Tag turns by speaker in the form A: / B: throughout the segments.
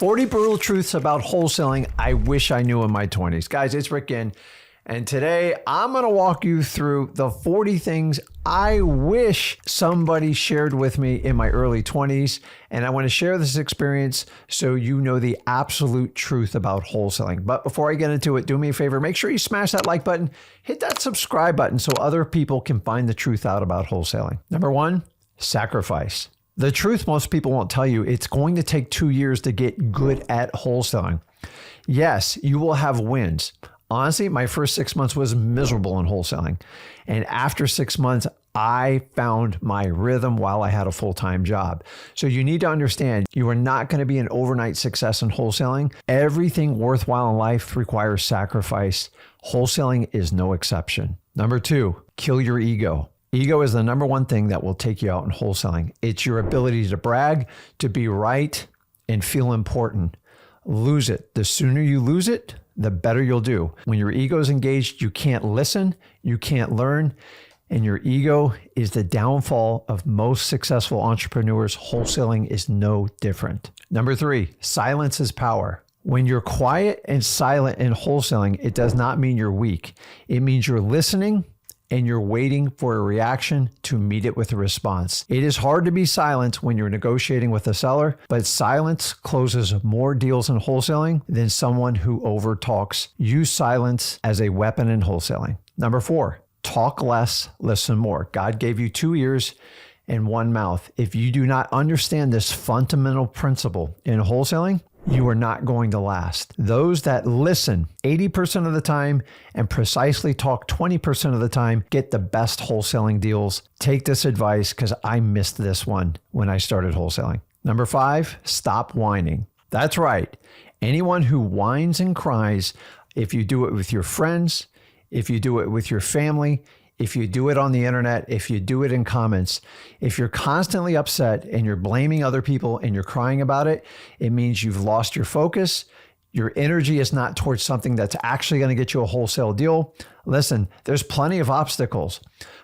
A: 40 brutal truths about wholesaling I wish I knew in my 20s. Guys, it's Rick Ginn, and today I'm going to walk you through the 40 things I wish somebody shared with me in my early 20s, and I want to share this experience so you know the absolute truth about wholesaling. But before I get into it, do me a favor, make sure you smash that like button, hit that subscribe button so other people can find the truth out about wholesaling. Number one, sacrifice. The truth most people won't tell you, it's going to take 2 years to get good at wholesaling. Yes, you will have wins. Honestly, my first 6 months was miserable in wholesaling. And after 6 months, I found my rhythm while I had a full-time job. So you need to understand, you are not going to be an overnight success in wholesaling. Everything worthwhile in life requires sacrifice. Wholesaling is no exception. Number two, kill your ego. Ego is the number one thing that will take you out in wholesaling. It's your ability to brag, to be right, and feel important. Lose it. The sooner you lose it, the better you'll do. When your ego is engaged, you can't listen, you can't learn, and your ego is the downfall of most successful entrepreneurs. Wholesaling is no different. Number three, silence is power. When you're quiet and silent in wholesaling, it does not mean you're weak. It means you're listening and you're waiting for a reaction to meet it with a response. It is hard to be silent when you're negotiating with a seller, but silence closes more deals in wholesaling than someone who overtalks. Use silence as a weapon in wholesaling. Number four, talk less, listen more. God gave you 2 ears and 1 mouth. If you do not understand this fundamental principle in wholesaling, you are not going to last. Those that listen 80% of the time and precisely talk 20% of the time get the best wholesaling deals. Take this advice because I missed this one when I started wholesaling. Number five, stop whining. That's right. Anyone who whines and cries, if you do it with your friends, if you do it with your family, if you do it on the internet, if you do it in comments, if you're constantly upset and you're blaming other people and you're crying about it, it means you've lost your focus. Your energy is not towards something that's actually going to get you a wholesale deal. Listen, there's plenty of obstacles,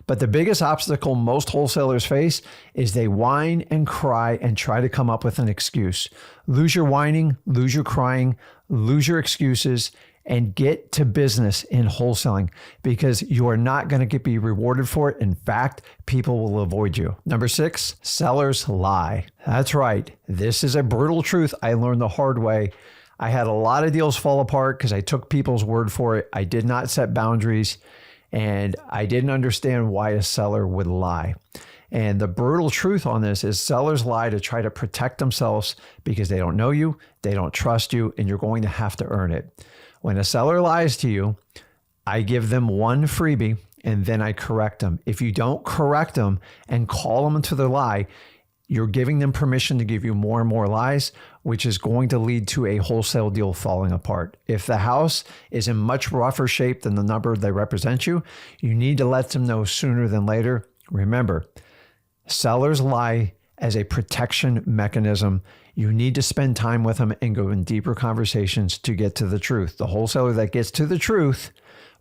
A: but the biggest obstacle most wholesalers face is they whine and cry and try to come up with an excuse. Lose your whining, lose your crying, lose your excuses, and get to business in wholesaling because you are not going to be rewarded for it. In fact, people will avoid you. Number six, sellers lie. That's right. This is a brutal truth I learned the hard way. I had a lot of deals fall apart because I took people's word for it. I did not set boundaries and I didn't understand why a seller would lie. And the brutal truth on this is sellers lie to try to protect themselves because they don't know you, they don't trust you, and you're going to have to earn it. When a seller lies to you, I give them one freebie and then I correct them. If you don't correct them and call them into their lie, you're giving them permission to give you more and more lies, which is going to lead to a wholesale deal falling apart. If the house is in much rougher shape than the number they represent you, you need to let them know sooner than later. Remember, sellers lie as a protection mechanism. You need to spend time with them and go in deeper conversations to get to the truth. The wholesaler that gets to the truth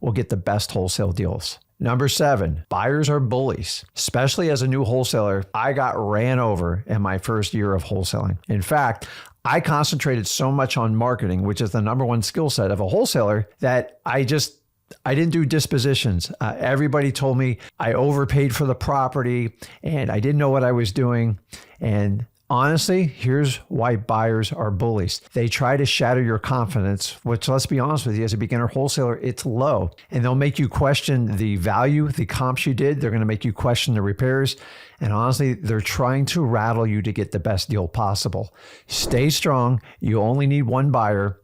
A: will get the best wholesale deals. Number seven, buyers are bullies. Especially as a new wholesaler, I got ran over in my first year of wholesaling. In fact, I concentrated so much on marketing, which is the number one skill set of a wholesaler, that I didn't do dispositions. Everybody told me I overpaid for the property and I didn't know what I was doing. And honestly, here's why buyers are bullies. They try to shatter your confidence, which, let's be honest with you, as a beginner wholesaler, it's low. And they'll make you question the value, the comps you did. They're going to make you question the repairs. And honestly, they're trying to rattle you to get the best deal possible. Stay strong. You only need one buyer.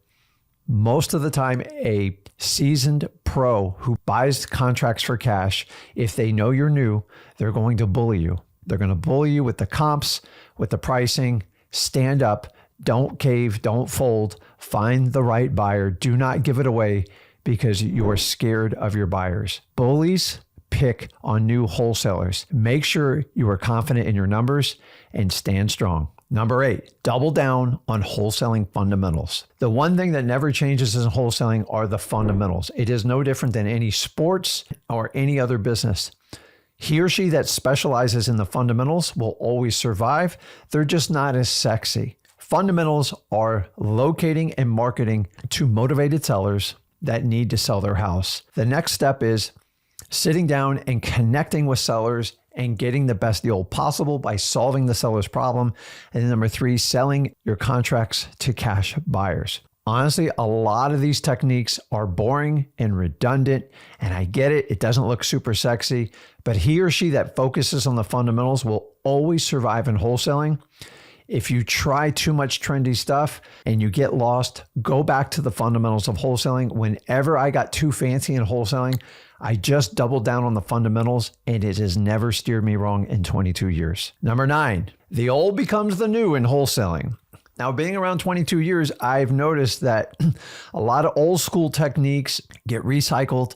A: Most of the time, a seasoned pro who buys contracts for cash, if they know you're new, they're going to bully you. They're going to bully you with the comps, with the pricing. Stand up. Don't cave. Don't fold. Find the right buyer. Do not give it away because you are scared of your buyers. Bullies pick on new wholesalers. Make sure you are confident in your numbers and stand strong. Number 8, double down on wholesaling fundamentals. The one thing that never changes in wholesaling are the fundamentals. It is no different than any sports or any other business. He or she that specializes in the fundamentals will always survive. They're just not as sexy. Fundamentals are locating and marketing to motivated sellers that need to sell their house. The next step is sitting down and connecting with sellers and getting the best deal possible by solving the seller's problem. And number 3, selling your contracts to cash buyers. Honestly, a lot of these techniques are boring and redundant, and I get it. It doesn't look super sexy, but he or she that focuses on the fundamentals will always survive in wholesaling. If you try too much trendy stuff and you get lost, go back to the fundamentals of wholesaling. Whenever I got too fancy in wholesaling, I just doubled down on the fundamentals, and it has never steered me wrong in 22 years. Number 9, the old becomes the new in wholesaling. Now, being around 22 years, I've noticed that a lot of old school techniques get recycled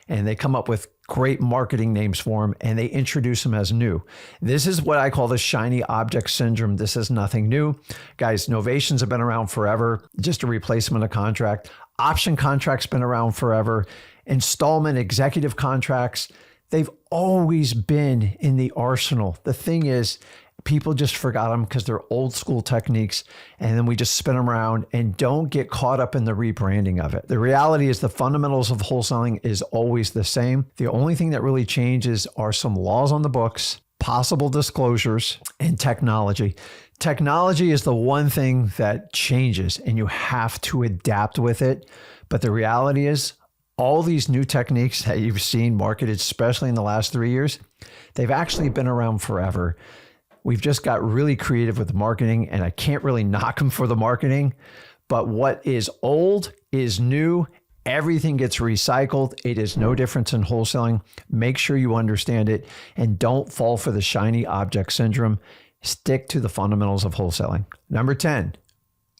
A: and they come up with great marketing names for them and they introduce them as new. This is what I call the shiny object syndrome. This is nothing new. Guys, novations have been around forever, just a replacement of contract. Option contracts been around forever. Installment executive contracts, they've always been in the arsenal. The thing is, people just forgot them because they're old school techniques, and then we just spin them around and don't get caught up in the rebranding of it. The reality is the fundamentals of wholesaling is always the same. The only thing that really changes are some laws on the books, possible disclosures, and technology. Technology is the one thing that changes, and you have to adapt with it. But the reality is, all these new techniques that you've seen marketed, especially in the last 3 years, they've actually been around forever. We've just got really creative with the marketing, and I can't really knock them for the marketing, but what is old is new. Everything gets recycled. It is no difference in wholesaling. Make sure you understand it and don't fall for the shiny object syndrome. Stick to the fundamentals of wholesaling. Number 10,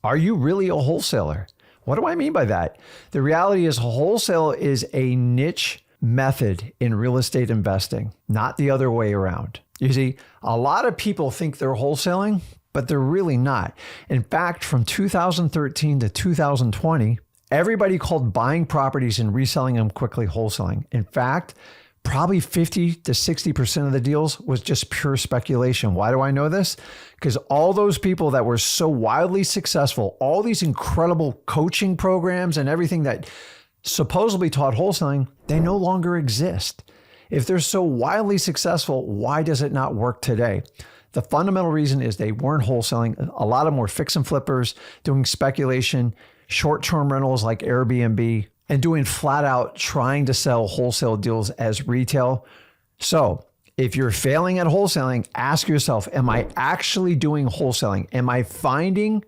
A: are you really a wholesaler? What do I mean by that? The reality is wholesale is a niche method in real estate investing, not the other way around. You see, a lot of people think they're wholesaling, but they're really not. In fact, from 2013 to 2020, everybody called buying properties and reselling them quickly wholesaling. In fact, probably 50 to 60% of the deals was just pure speculation. Why do I know this? Because all those people that were so wildly successful, all these incredible coaching programs and everything that supposedly taught wholesaling, they no longer exist. If they're so wildly successful, why does it not work today? The fundamental reason is they weren't wholesaling. A lot of them were fix and flippers, doing speculation, short-term rentals like Airbnb, and doing flat out trying to sell wholesale deals as retail. So if you're failing at wholesaling, ask yourself, am I actually doing wholesaling? Am I finding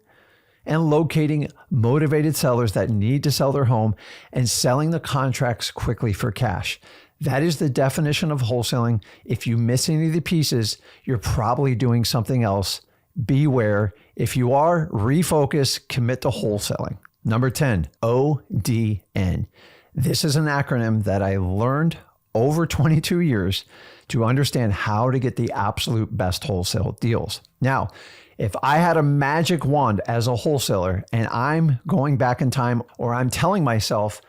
A: and locating motivated sellers that need to sell their home and selling the contracts quickly for cash? That is the definition of wholesaling. If you miss any of the pieces, you're probably doing something else. Beware. If you are, refocus, commit to wholesaling. Number 10, ODN. This is an acronym that I learned over 22 years to understand how to get the absolute best wholesale deals. Now, if I had a magic wand as a wholesaler and I'm going back in time, or I'm telling myself,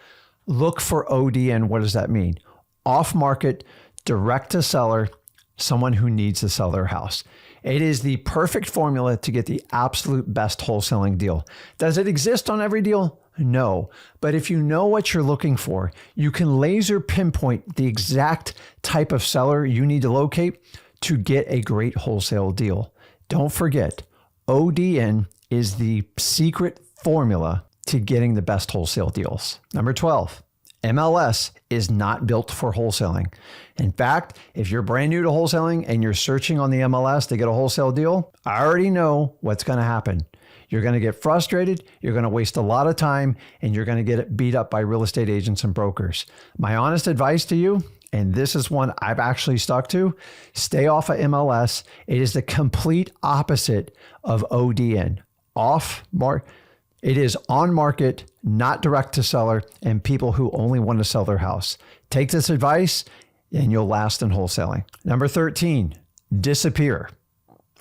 A: look for ODN, what does that mean? Off market, direct to seller, someone who needs to sell their house. It is the perfect formula to get the absolute best wholesaling deal. Does it exist on every deal? No. But if you know what you're looking for, you can laser pinpoint the exact type of seller you need to locate to get a great wholesale deal. Don't forget, ODN is the secret formula to getting the best wholesale deals. Number 12. MLS is not built for wholesaling. In fact, if you're brand new to wholesaling and you're searching on the MLS to get a wholesale deal, I already know what's going to happen. You're going to get frustrated, you're going to waste a lot of time, and you're going to get beat up by real estate agents and brokers. My honest advice to you, and this is one I've actually stuck to, stay off of MLS. It is the complete opposite of ODN. It is on market, not direct to seller, and people who only want to sell their house. Take this advice and you'll last in wholesaling. Number 13, disappear.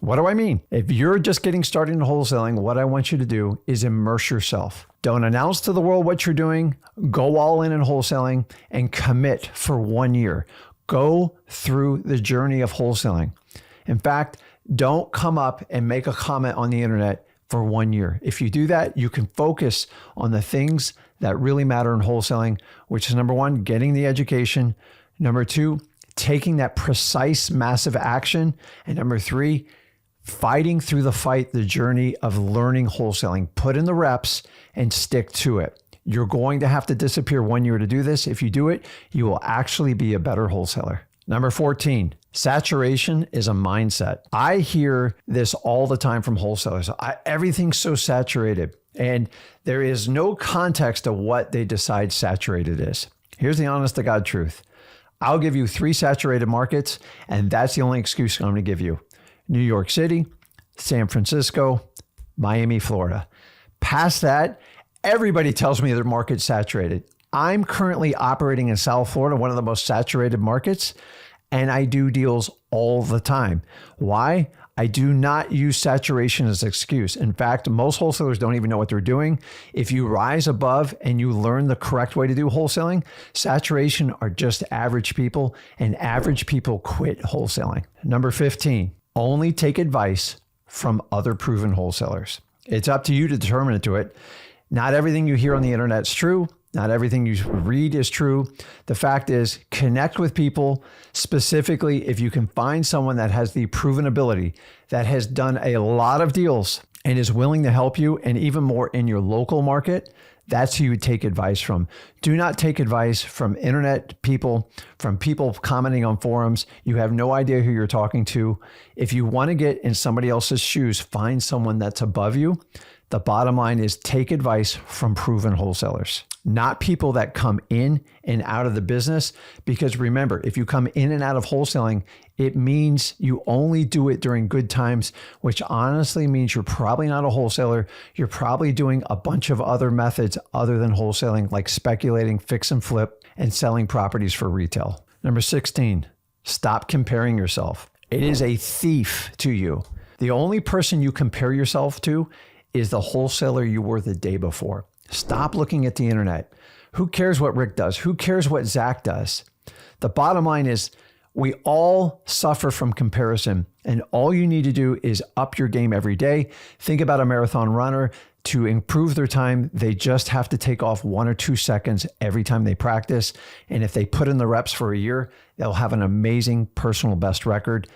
A: What do I mean? If you're just getting started in wholesaling, what I want you to do is immerse yourself. Don't announce to the world what you're doing. Go all in wholesaling and commit for 1 year. Go through the journey of wholesaling. In fact, don't come up and make a comment on the internet for 1 year. If you do that, you can focus on the things that really matter in wholesaling, which is number one, getting the education. Number two, taking that precise, massive action. And number three, fighting through the fight, the journey of learning wholesaling. Put in the reps and stick to it. You're going to have to disappear 1 year to do this. If you do it, you will actually be a better wholesaler. Number 14, saturation is a mindset. I hear this all the time from wholesalers. Everything's so saturated, and there is no context of what they decide saturated is. Here's the honest to God truth. I'll give you 3 saturated markets, and that's the only excuse I'm going to give you. New York City, San Francisco, Miami, Florida. Past that, everybody tells me their market's saturated. I'm currently operating in South Florida, one of the most saturated markets, and I do deals all the time. Why? I do not use saturation as an excuse. In fact, most wholesalers don't even know what they're doing. If you rise above and you learn the correct way to do wholesaling, saturation are just average people, and average people quit wholesaling. Number 15, only take advice from other proven wholesalers. It's up to you to determine it to it. Not everything you hear on the internet is true. Not everything you read is true. The fact is, connect with people. Specifically, if you can find someone that has the proven ability, that has done a lot of deals and is willing to help you, and even more in your local market, that's who you would take advice from. Do not take advice from internet people, from people commenting on forums. You have no idea who you're talking to. If you want to get in somebody else's shoes, find someone that's above you. The bottom line is take advice from proven wholesalers, not people that come in and out of the business. Because remember, if you come in and out of wholesaling, it means you only do it during good times, which honestly means you're probably not a wholesaler. You're probably doing a bunch of other methods other than wholesaling, like speculating, fix and flip, and selling properties for retail. Number 16, stop comparing yourself. It is a thief to you. The only person you compare yourself to is the wholesaler you were the day before. Stop looking at the internet. Who cares what Rick does? Who cares what Zach does? The bottom line is we all suffer from comparison, and all you need to do is up your game every day. Think about a marathon runner. To improve their time, they just have to take off 1 or 2 seconds every time they practice. And if they put in the reps for a year, they'll have an amazing personal best record.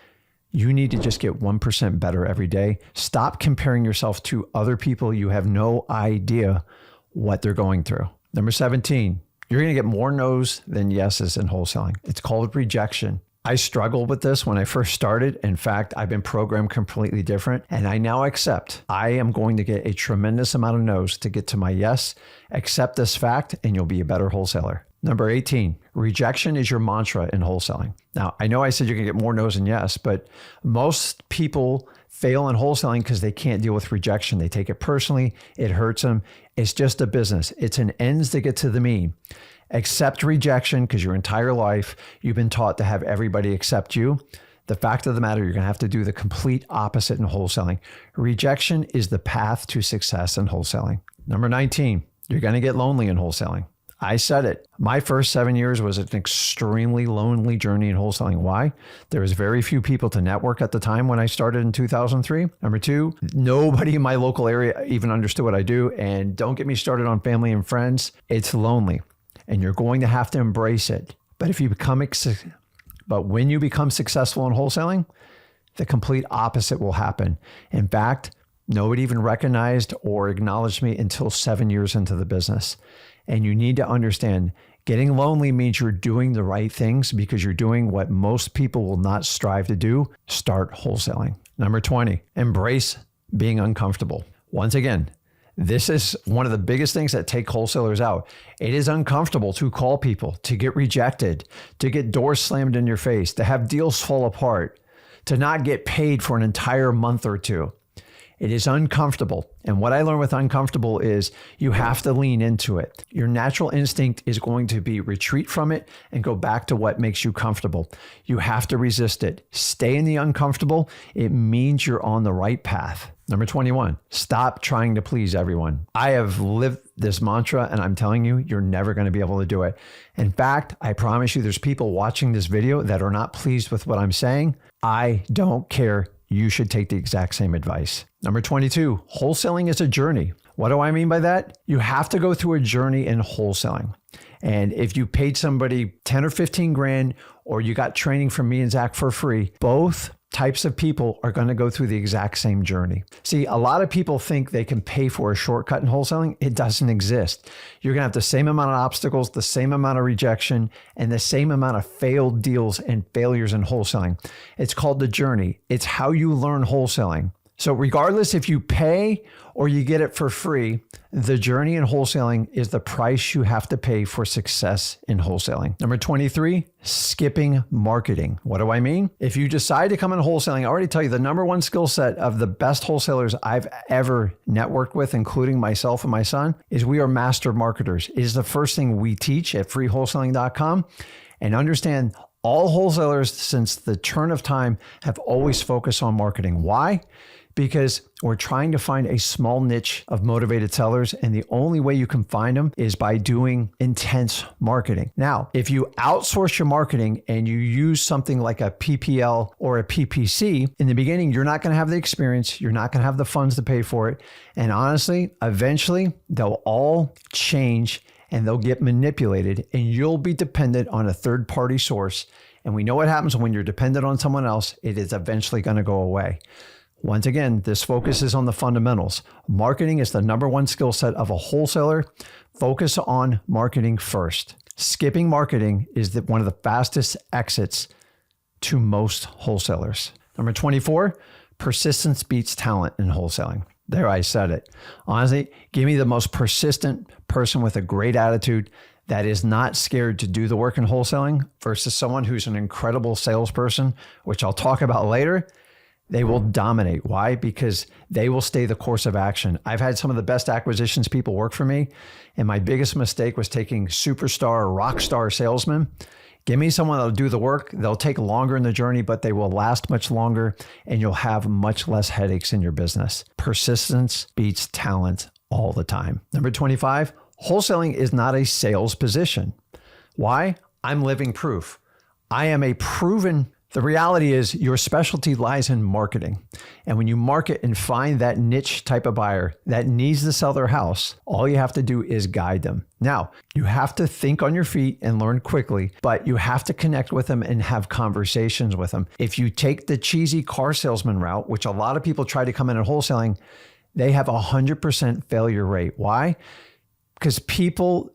A: You need to just get 1% better every day. Stop comparing yourself to other people. You have no idea what they're going through. Number 17, you're going to get more no's than yeses in wholesaling. It's called rejection. I struggled with this when I first started. In fact, I've been programmed completely different, and I now accept I am going to get a tremendous amount of no's to get to my yes. Accept this fact, and you'll be a better wholesaler. Number 18, rejection is your mantra in wholesaling. Now, I know I said you're going to get more no's than yes, but most people fail in wholesaling because they can't deal with rejection. They take it personally. It hurts them. It's just a business. It's an ends to get to the mean. Accept rejection because your entire life you've been taught to have everybody accept you. The fact of the matter, you're going to have to do the complete opposite in wholesaling. Rejection is the path to success in wholesaling. Number 19, you're going to get lonely in wholesaling. I said it. My first 7 years was an extremely lonely journey in wholesaling. Why? There was very few people to network at the time when I started in 2003. Number 2, nobody in my local area even understood what I do. And don't get me started on family and friends. It's lonely, and you're going to have to embrace it. But when you become successful in wholesaling, the complete opposite will happen. In fact, nobody even recognized or acknowledged me until 7 years into the business. And you need to understand, getting lonely means you're doing the right things because you're doing what most people will not strive to do. Start wholesaling. Number 20, embrace being uncomfortable. Once again, this is one of the biggest things that take wholesalers out. It is uncomfortable to call people, to get rejected, to get doors slammed in your face, to have deals fall apart, to not get paid for an entire month or two. It is uncomfortable. And what I learned with uncomfortable is you have to lean into it. Your natural instinct is going to be retreat from it and go back to what makes you comfortable. You have to resist it. Stay in the uncomfortable. It means you're on the right path. Number 21, stop trying to please everyone. I have lived this mantra, and I'm telling you, you're never going to be able to do it. In fact, I promise you there's people watching this video that are not pleased with what I'm saying. I don't care you should take the exact same advice. Number 22, wholesaling is a journey. What do I mean by that? You have to go through a journey in wholesaling. And if you paid somebody 10 or 15 grand, or you got training from me and Zach for free, both types of people are going to go through the exact same journey. See, a lot of people think they can pay for a shortcut in wholesaling. It doesn't exist. You're going to have the same amount of obstacles, the same amount of rejection, and the same amount of failed deals and failures in wholesaling. It's called the journey. It's how you learn wholesaling. So regardless if you pay or you get it for free, the journey in wholesaling is the price you have to pay for success in wholesaling. Number 23, skipping marketing. What do I mean? If you decide to come in wholesaling, I already tell you the number one skill set of the best wholesalers I've ever networked with, including myself and my son, is we are master marketers. It is the first thing we teach at freewholesaling.com. And understand, all wholesalers since the turn of time have always focused on marketing. Why? Because we're trying to find a small niche of motivated sellers, and the only way you can find them is by doing intense marketing. Now, if you outsource your marketing and you use something like a PPL or a PPC, in the beginning, you're not going to have the experience, you're not going to have the funds to pay for it. And honestly, eventually, they'll all change and they'll get manipulated, and you'll be dependent on a third-party source. And we know what happens when you're dependent on someone else. It is eventually going to go away. Once again, this focus is on the fundamentals. Marketing is the number one skill set of a wholesaler. Focus on marketing first. Skipping marketing is one of the fastest exits to most wholesalers. Number 24, persistence beats talent in wholesaling. There, I said it. Honestly, give me the most persistent person with a great attitude that is not scared to do the work in wholesaling versus someone who's an incredible salesperson, which I'll talk about later. They will dominate. Why? Because they will stay the course of action. I've had some of the best acquisitions people work for me, and my biggest mistake was taking superstar, rock star salesmen. Give me someone that'll do the work. They'll take longer in the journey, but they will last much longer, and you'll have much less headaches in your business. Persistence beats talent all the time. Number 25, wholesaling is not a sales position. Why? I'm living proof. I am a proven. The reality is your specialty lies in marketing. And when you market and find that niche type of buyer that needs to sell their house, all you have to do is guide them. Now, you have to think on your feet and learn quickly, but you have to connect with them and have conversations with them. If you take the cheesy car salesman route, which a lot of people try to come in at wholesaling, they have 100% failure rate. Why? Because people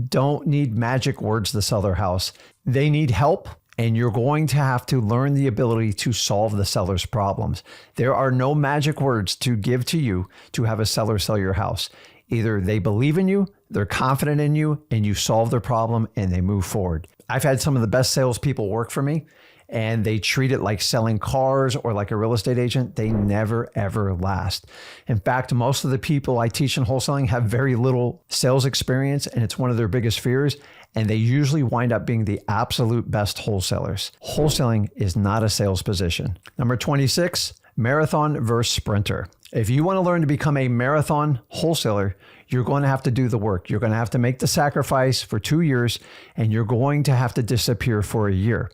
A: don't need magic words to sell their house. They need help. And you're going to have to learn the ability to solve the seller's problems. There are no magic words to give to you to have a seller sell your house. Either they believe in you, they're confident in you, and you solve their problem and they move forward. I've had some of the best salespeople work for me, and they treat it like selling cars or like a real estate agent. They never, ever last. In fact, most of the people I teach in wholesaling have very little sales experience, and it's one of their biggest fears. And they usually wind up being the absolute best wholesalers. Wholesaling is not a sales position. Number 26, marathon versus sprinter. If you want to learn to become a marathon wholesaler, you're going to have to do the work. You're going to have to make the sacrifice for 2 years, and you're going to have to disappear for a year.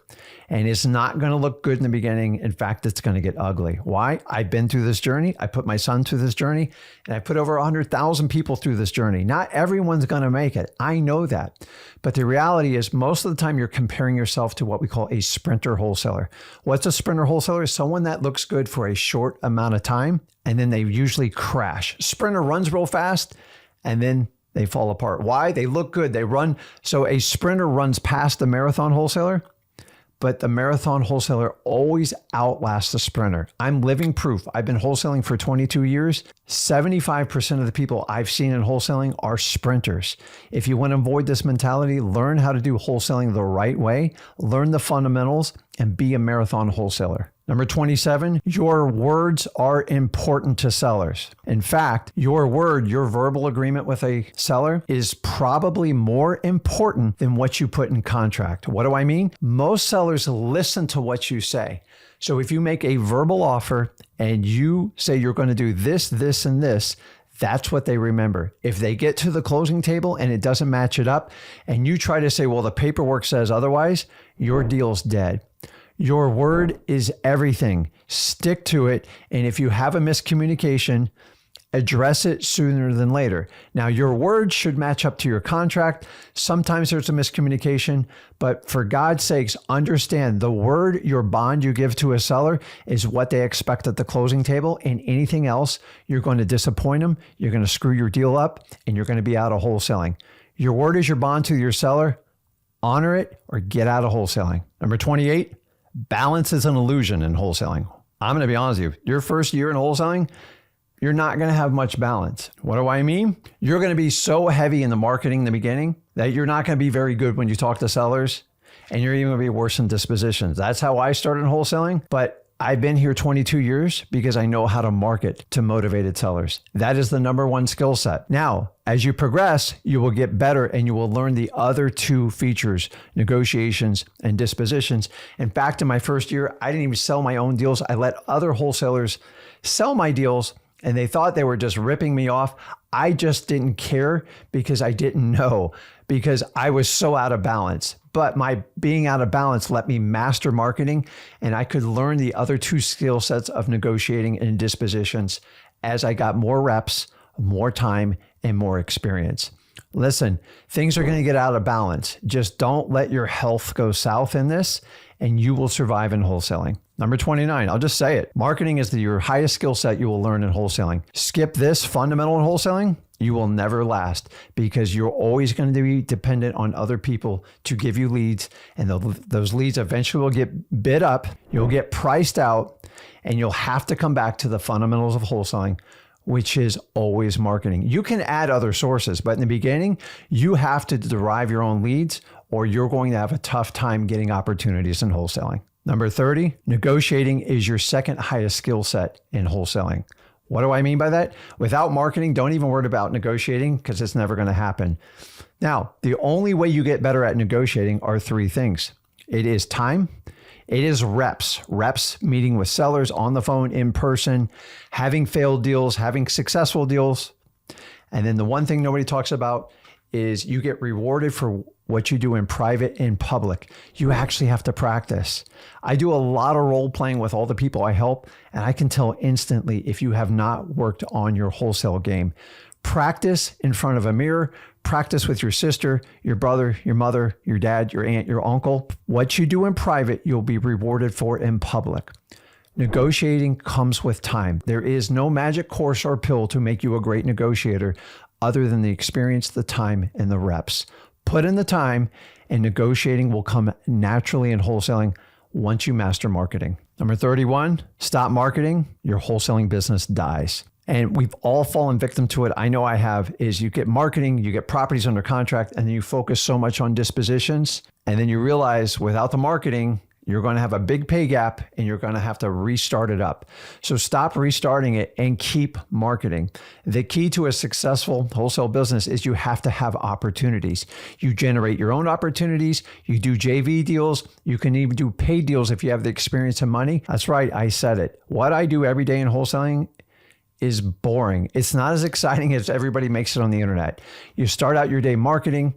A: And it's not going to look good in the beginning. In fact, it's going to get ugly. Why? I've been through this journey. I put my son through this journey, and I put over 100,000 people through this journey. Not everyone's going to make it. I know that. But the reality is most of the time you're comparing yourself to what we call a sprinter wholesaler. What's a sprinter wholesaler? Someone that looks good for a short amount of time, and then they usually crash. Sprinter runs real fast, and then they fall apart. Why? They look good. They run. So a sprinter runs past the marathon wholesaler, but the marathon wholesaler always outlasts the sprinter. I'm living proof. I've been wholesaling for 22 years. 75% of the people I've seen in wholesaling are sprinters. If you want to avoid this mentality, learn how to do wholesaling the right way, learn the fundamentals, and be a marathon wholesaler. Number 27, your words are important to sellers. In fact, your word, your verbal agreement with a seller is probably more important than what you put in contract. What do I mean? Most sellers listen to what you say. So if you make a verbal offer and you say you're going to do this, this, and this, that's what they remember. If they get to the closing table and it doesn't match it up, and you try to say, well, the paperwork says otherwise, your deal's dead. Your word is everything. Stick to it. And if you have a miscommunication, address it sooner than later. Now, your word should match up to your contract. Sometimes there's a miscommunication, but for God's sakes, understand the word, your bond you give to a seller is what they expect at the closing table, and anything else, you're going to disappoint them, you're going to screw your deal up, and you're going to be out of wholesaling. Your word is your bond to your seller. Honor it or get out of wholesaling. Number 28, balance is an illusion in wholesaling. I'm going to be honest with you. Your first year in wholesaling, you're not going to have much balance. What do I mean? You're going to be so heavy in the marketing in the beginning that you're not going to be very good when you talk to sellers, and you're even going to be worse in dispositions. That's how I started in wholesaling, but I've been here 22 years because I know how to market to motivated sellers. That is the number one skill set. Now, as you progress, you will get better and you will learn the other two features, negotiations and dispositions. And back to my first year, I didn't even sell my own deals. I let other wholesalers sell my deals, and they thought they were just ripping me off. I just didn't care because I didn't know, because I was so out of balance. But my being out of balance let me master marketing, and I could learn the other two skill sets of negotiating and dispositions as I got more reps, more time, and more experience. Listen, things are going to get out of balance. Just don't let your health go south in this, and you will survive in wholesaling. Number 29, I'll just say it. Marketing is your highest skill set you will learn in wholesaling. Skip this fundamental in wholesaling, you will never last, because you're always going to be dependent on other people to give you leads. And those leads eventually will get bid up, you'll get priced out, and you'll have to come back to the fundamentals of wholesaling, which is always marketing. You can add other sources, but in the beginning, you have to derive your own leads, or you're going to have a tough time getting opportunities in wholesaling. Number 30, negotiating is your second highest skill set in wholesaling. What do I mean by that? Without marketing, don't even worry about negotiating, because it's never going to happen. Now, the only way you get better at negotiating are three things. It is time. It is reps, meeting with sellers on the phone, in person, having failed deals, having successful deals. And then the one thing nobody talks about is you get rewarded for what you do in private and public. You actually have to practice. I do a lot of role playing with all the people I help, and I can tell instantly if you have not worked on your wholesale game. Practice in front of a mirror, practice with your sister, your brother, your mother, your dad, your aunt, your uncle. What you do in private, you'll be rewarded for in public. Negotiating comes with time. There is no magic course or pill to make you a great negotiator other than the experience, the time, and the reps. Put in the time, and negotiating will come naturally in wholesaling once you master marketing. Number 31, stop marketing, your wholesaling business dies. And we've all fallen victim to it. I know I have. Is you get marketing, you get properties under contract, and then you focus so much on dispositions. And then you realize without the marketing, you're going to have a big pay gap and you're going to have to restart it up. So stop restarting it and keep marketing. The key to a successful wholesale business is you have to have opportunities. You generate your own opportunities. You do JV deals. You can even do paid deals if you have the experience and money. That's right. I said it. What I do every day in wholesaling is boring. It's not as exciting as everybody makes it on the internet. You start out your day marketing,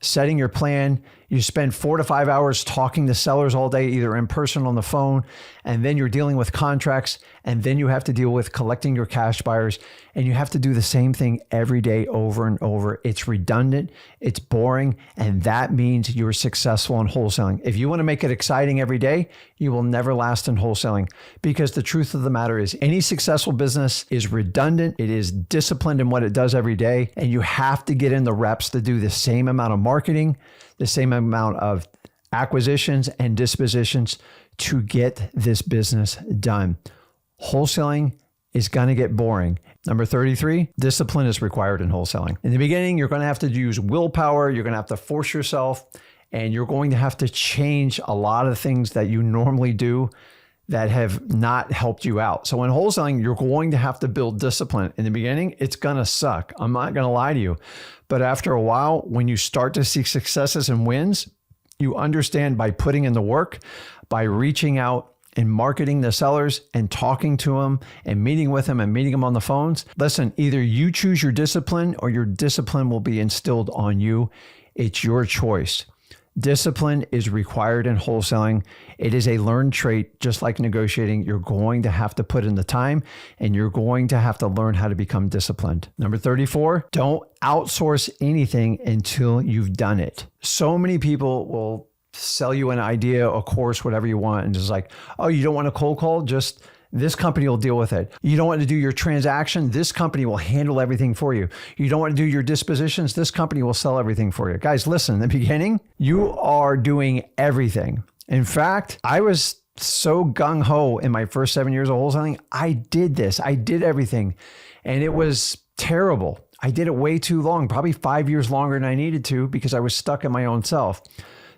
A: setting your plan. You spend 4 to 5 hours talking to sellers all day, either in person or on the phone, and then you're dealing with contracts, and then you have to deal with collecting your cash buyers, and you have to do the same thing every day over and over. It's redundant, it's boring, and that means you're successful in wholesaling. If you want to make it exciting every day, you will never last in wholesaling, because the truth of the matter is any successful business is redundant. It is disciplined in what it does every day, and you have to get in the reps to do the same amount of marketing, the same amount of acquisitions and dispositions to get this business done. Wholesaling is going to get boring. Number 33, discipline is required in wholesaling. In the beginning, you're going to have to use willpower. You're going to have to force yourself, and you're going to have to change a lot of things that you normally do that have not helped you out. So in wholesaling, you're going to have to build discipline. In the beginning, it's going to suck. I'm not going to lie to you. But after a while, when you start to see successes and wins, you understand by putting in the work, by reaching out and marketing the sellers and talking to them and meeting with them and meeting them on the phones. Listen, either you choose your discipline or your discipline will be instilled on you. It's your choice. Discipline is required in wholesaling. It is a learned trait, just like negotiating. You're going to have to put in the time and you're going to have to learn how to become disciplined. Number 34, don't outsource anything until you've done it. So many people will sell you an idea, a course, whatever you want, and just like, oh, you don't want a cold call? Just this company will deal with it. You don't want to do your transaction? This company will handle everything for you. You don't want to do your dispositions? This company will sell everything for you. Guys, listen, in the beginning, you are doing everything. In fact, I was so gung-ho in my first 7 years of wholesaling. I did this. I did everything. And it was terrible. I did it way too long, probably 5 years longer than I needed to because I was stuck in my own self.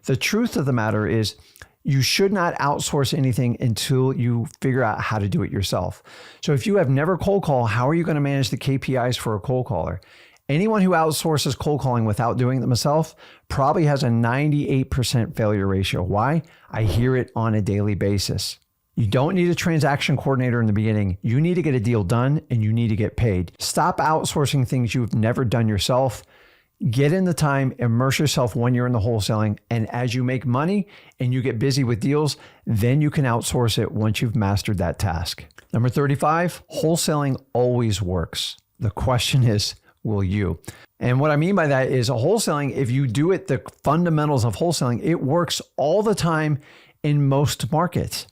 A: The truth of the matter is, you should not outsource anything until you figure out how to do it yourself. So if you have never cold called, how are you going to manage the KPIs for a cold caller? Anyone who outsources cold calling without doing it themselves probably has a 98% failure ratio. Why? I hear it on a daily basis. You don't need a transaction coordinator in the beginning. You need to get a deal done and you need to get paid. Stop outsourcing things you've never done yourself. Get in the time, immerse yourself 1 year in the wholesaling, and as you make money and you get busy with deals, then you can outsource it once you've mastered that task. Number 35, wholesaling always works. The question is, will you? And what I mean by that is wholesaling, if you do it, the fundamentals of wholesaling, it works all the time in most markets.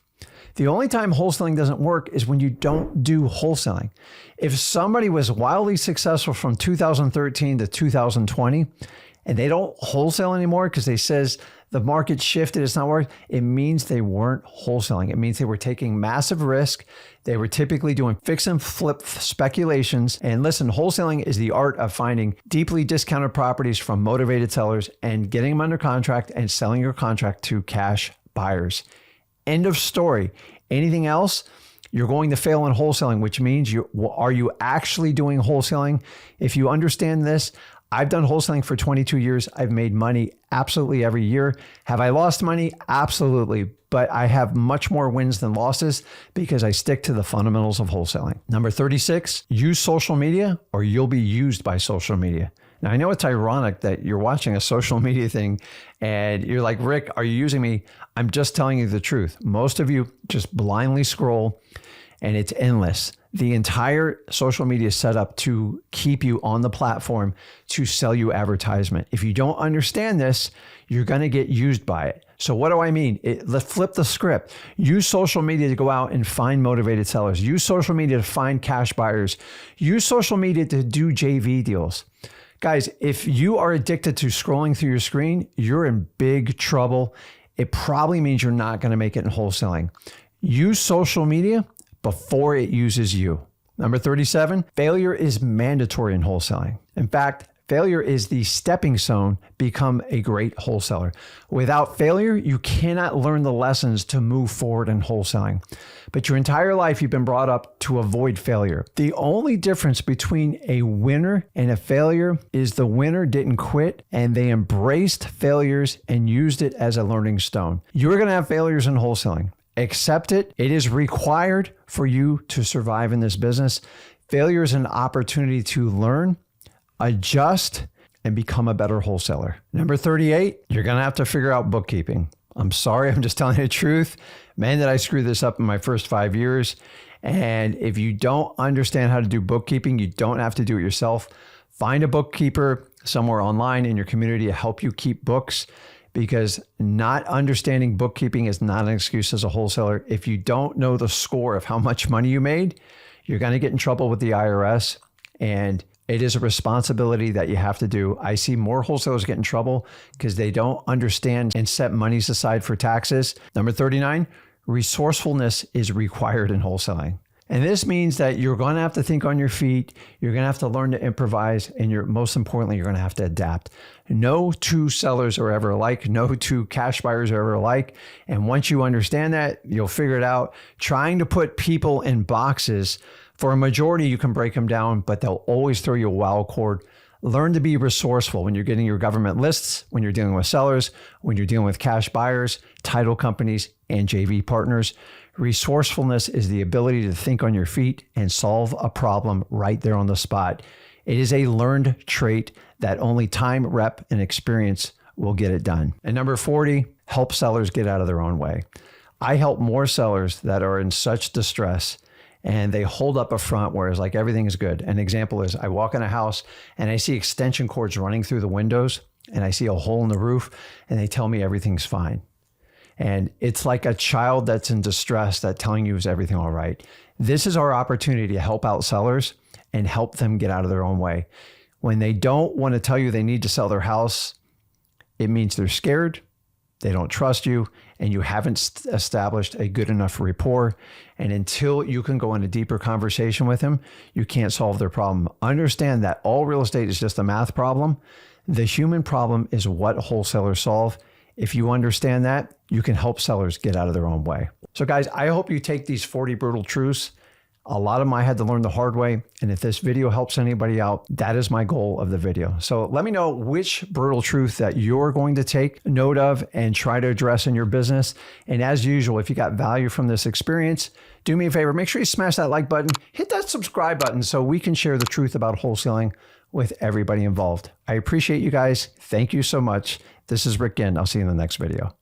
A: The only time wholesaling doesn't work is when you don't do wholesaling. If somebody was wildly successful from 2013 to 2020 and they don't wholesale anymore because they says the market shifted, it's not working, it means they weren't wholesaling. It means they were taking massive risk. They were typically doing fix and flip speculations. And listen, wholesaling is the art of finding deeply discounted properties from motivated sellers and getting them under contract and selling your contract to cash buyers. End of story. Anything else, you're going to fail in wholesaling, which means are you actually doing wholesaling? If you understand this, I've done wholesaling for 22 years. I've made money absolutely every year. Have I lost money? Absolutely. But I have much more wins than losses because I stick to the fundamentals of wholesaling. Number 36, use social media or you'll be used by social media. Now, I know it's ironic that you're watching a social media thing and you're like, Rick, are you using me? I'm just telling you the truth. Most of you just blindly scroll and it's endless. The entire social media is set up to keep you on the platform to sell you advertisement. If you don't understand this, you're going to get used by it. So what do I mean? Let's flip the script. Use social media to go out and find motivated sellers. Use social media to find cash buyers. Use social media to do JV deals. Guys, if you are addicted to scrolling through your screen, you're in big trouble. It probably means you're not going to make it in wholesaling. Use social media before it uses you. Number 37, failure is mandatory in wholesaling. In fact, failure is the stepping stone to become a great wholesaler. Without failure, you cannot learn the lessons to move forward in wholesaling. But your entire life, you've been brought up to avoid failure. The only difference between a winner and a failure is the winner didn't quit and they embraced failures and used it as a learning stone. You're going to have failures in wholesaling. Accept it. It is required for you to survive in this business. Failure is an opportunity to learn, adjust, and become a better wholesaler. Number 38, you're going to have to figure out bookkeeping. I'm sorry, I'm just telling you the truth. Man, did I screw this up in my first 5 years. And if you don't understand how to do bookkeeping, you don't have to do it yourself. Find a bookkeeper somewhere online in your community to help you keep books, because not understanding bookkeeping is not an excuse as a wholesaler. If you don't know the score of how much money you made, you're going to get in trouble with the IRS. And it is a responsibility that you have to do. I see more wholesalers get in trouble because they don't understand and set monies aside for taxes. Number 39, resourcefulness is required in wholesaling. And this means that you're going to have to think on your feet. You're going to have to learn to improvise. And most importantly, you're going to have to adapt. No two sellers are ever alike. No two cash buyers are ever alike. And once you understand that, you'll figure it out. Trying to put people in boxes, for a majority, you can break them down, but they'll always throw you a wild card. Learn to be resourceful when you're getting your government lists, when you're dealing with sellers, when you're dealing with cash buyers, title companies, and JV partners. Resourcefulness is the ability to think on your feet and solve a problem right there on the spot. It is a learned trait that only time, rep, and experience will get it done. And number 40, help sellers get out of their own way. I help more sellers that are in such distress and they hold up a front where it's like everything is good. An example is I walk in a house and I see extension cords running through the windows and I see a hole in the roof and they tell me everything's fine. And it's like a child that's in distress that telling you is everything all right. This is our opportunity to help out sellers and help them get out of their own way. When they don't want to tell you they need to sell their house, it means they're scared, they don't trust you, and you haven't established a good enough rapport. And until you can go in a deeper conversation with them, you can't solve their problem. Understand that all real estate is just a math problem. The human problem is what wholesalers solve. If you understand that, you can help sellers get out of their own way. So guys, I hope you take these 40 brutal truths. A lot of them I had to learn the hard way. And if this video helps anybody out, that is my goal of the video. So let me know which brutal truth that you're going to take note of and try to address in your business. And as usual, if you got value from this experience, do me a favor, make sure you smash that like button, hit that subscribe button so we can share the truth about wholesaling with everybody involved. I appreciate you guys. Thank you so much. This is Rick Ginn. I'll see you in the next video.